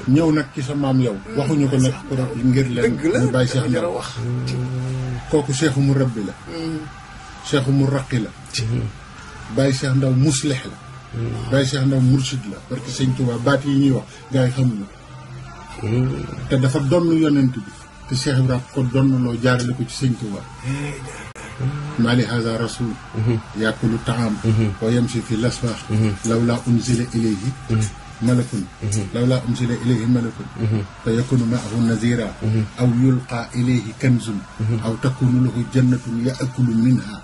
ñëw nag ci sa maam yow waxuñu ko nag pour ngir leen ñu bàyyi Cheikh Ndaw wax kooku cheikhu mu rabbi la cheikhu mu raqi la bàyyi Cheikh Ndaw muslih la bàyyi Cheikh Ndaw mursid la parce que sëñ Touba baat yi ñuy wax gars yi xamuñu te dafa donn yonent bi te Cheikh Ibrahima ko donn loo jaarale ko ci sëñ Touba mali haza rasul yakulu taam wa yamshi fi laswaax lawla unzila ilayhi malakun lawla unzila ilayhi malakun fa yakunu maahu nazira aw yulqa ilayhi kanzun aw takunu lahu jannatun yaakulu minha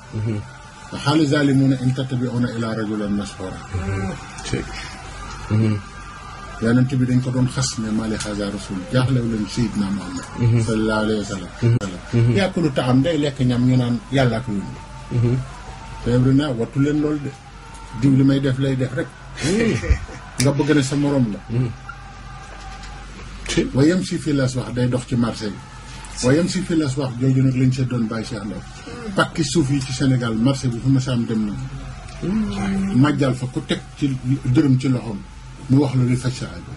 wa xaali zalimuna in tattabiuna ila rajulan mashhura yonent bi dañ ko doon xas ne mali haza rasul jaaxlew leen Seydina Muhammad sallallahu alayhi wa sallam yàkkulu taxam day lekk ñam ñu naan yàllaa ko yónni feebri na wattu leen loolu de diw li may def lay def rek nga bëgg ne sa morom la wayam si fi las wax day dox ci marché bi wayam si fi las wax jooju nag lañ see doon bàyyi Cheikh Ndaw pakki suuf yi ci Sénégal marché bi fu ma saam dem na majjal fa ku teg ci dërëm ci loxoom mu wax la li faj sa aajo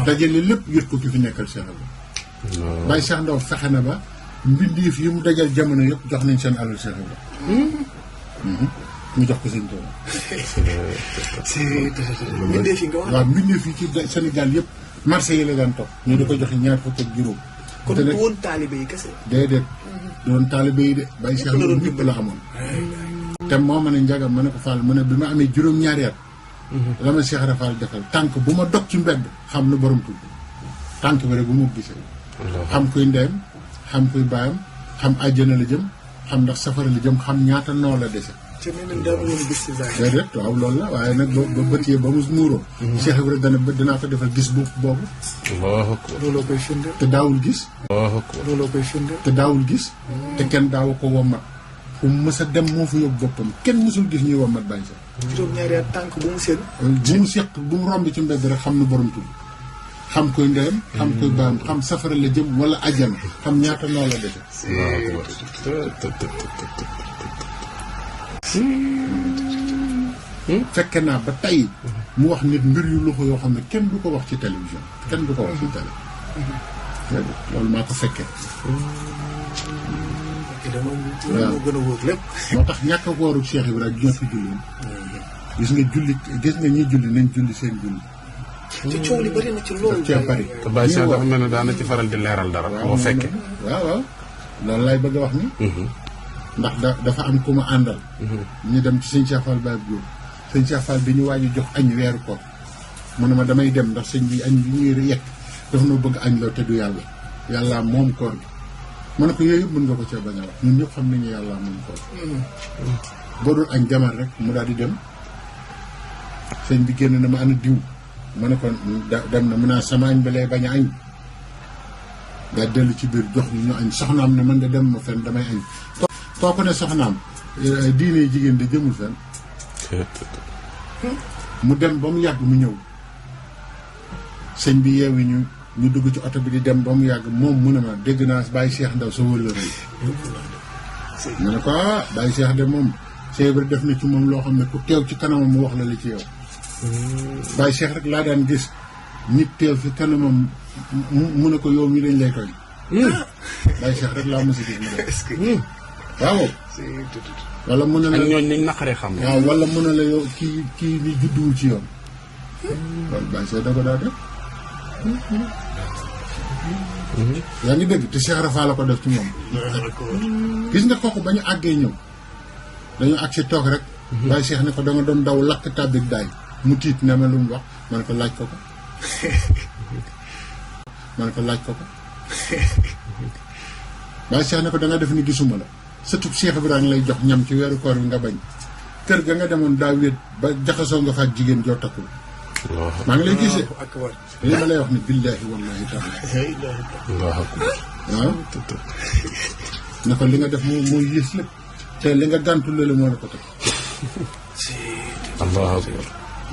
dajale lépp yët ko ki fi nekkal Cheikh Ndaw bàyyi Cheikh Ndaw fexe na ba mbindeef yi mu dajal jamono yëpp jox nañ seen alal Cheikh Ndaw mu jox ko sëñ Tuuba mbindeef yi nga wax waaw mbindeef yi ci Sénégal yëpp marché yi la daan topp ñu di ko joxe ñaar fukk ak juróom kon du woon taalibe yi kese déedéet doon taalibe yi de bàyyi Cheikh Ndaw ñëpp la amoon te moo ma ne njagam ma ne ko Fall mu ne bi ma amee juróom-ñaari at la ma Cheikh Rafal defal tànk bu ma dog ci mbedd xam lu borom tudd tànk bi rek bu ma gisee xam kuy ndeyam xam kuy baayam xam àjjana la jëm xam ndax safara la jëm xam ñaata noo la dese te nee nañ daal woon gis ci déedéet waaw loolu la waaye nag ba bët yi ba mu muuroo Cheikh Ibrahima dana ba dinaa ko defal gis boobu looloo koy firndeel te daawul gis looloo koy firndeel te daawul gis te kenn daaw ko wommat fu mu mës a dem moo fa yóbbu boppam kenn mësul gis ñuy wommat bàyyi sax juróom-ñaari at tànk bu mu seen bu mu seq bu mu romb ci mbedd rek xam nu borom tudd xam koy ndeyam xam koy baayam xam safara la jëm wala ajjana xam ñaata noo la defe fekke naa ba tey mu wax nit mbir yu loxo yoo xam ne kenn du ko wax ci télévision kenn du ko wax ci télé loolu maa ko fekkee waaw moo gën a wóor lépp moo tax ñàkk a wóoru Cheikh Ibrahima ñoo fi julloon gis nga julli gis nga ñiy julli nañ julli seen julli te coow li bari na ci loolu cee bari te Baye Cheikh dafa mel ne daana ci faral di leeral dara moo fekke waaw loolu lay bëgg a wax ni ndax dafa am ku ma àndal ñu dem ci sëñ Cheikh Fall Baye Diop sëñ Cheikh Fall bi ñu waaj a jox añ weeru koor mu ne ma damay dem ndax sëñ bi añ bi ñuy yekk dafa noo bëgg añ loo te du yàlla moom koor gi ma ne ko yooyu yëpp mën nga ko cee bañ a wax ñun ñëpp xam nañu yàlla moom koor boo dul añ jamal rek mu daal di dem sëñ bi génn na ma ana diw ma ne ko dem na mu naa sama añ bi lay bañ a añ daal dellu ci biir jox ñu añ soxnaam ne man de dem ma fenn damay añ kooku ne soxnaam diine jigéen de jëmul fenn mu dem ba mu yàgg mu ñëw sëñ bi yeewi ñu dugg ci oto bi di dem ba mu yàgg moom mu ne ma dégg naa Baye Cheikh Ndaw sa wëllëre ma ne ko Baye Cheikh de moom Cheikh Ibra def na ci moom loo xam ne ku teew ci kanamam mu wax la li ci yow Baye Cheikh rek laa daan gis nit teew fi kanamam mu ne ko yow mi dañ lay tooñ Baye Cheikh rek laa mos a gis mu def waaw wala mun na la ak ñooñ nañ naqaree xam waaw wala mun na la yow kii ni judduwul ci yoon loolu Baye Cheikh da ko daa def yaa ngi dégg te Cheikh Rafa la ko def ci moom gis nga kooku ba ñu àggee ñëw dañu àgg si toog rek Baye Cheikh ne ko da nga doon daw lakk tàbbik daay mu tiit ne ma lu mu wax ma ne ko laaj ko Baye Cheikh ne ko da nga def ni gisuma la sëtub Cheikh Ibrahima lay jox ñam ci weeru koor wi nga bañ kër ga nga demoon daa wéet ba jaxasoo nga fa ak jigéen joo takkul maa ngi lay gisee li ma lay wax ni billaahi wallaahi taala waaw ne ko li nga def mooy yées lépp te li nga gàntu loolu moo la ko teg allahu akbar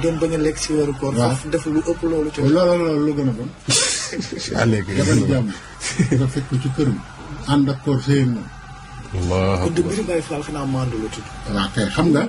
doon bañ a lekk si weeru koor faf def lu ëpp loolu ci loolu lu gën a bon léegi jabar jàmm nga fekk ko ci këram ànd ak koor sëy moom allahu kon de mbiri Baye Fall xanaa maandu la tudd waaw kay xam nga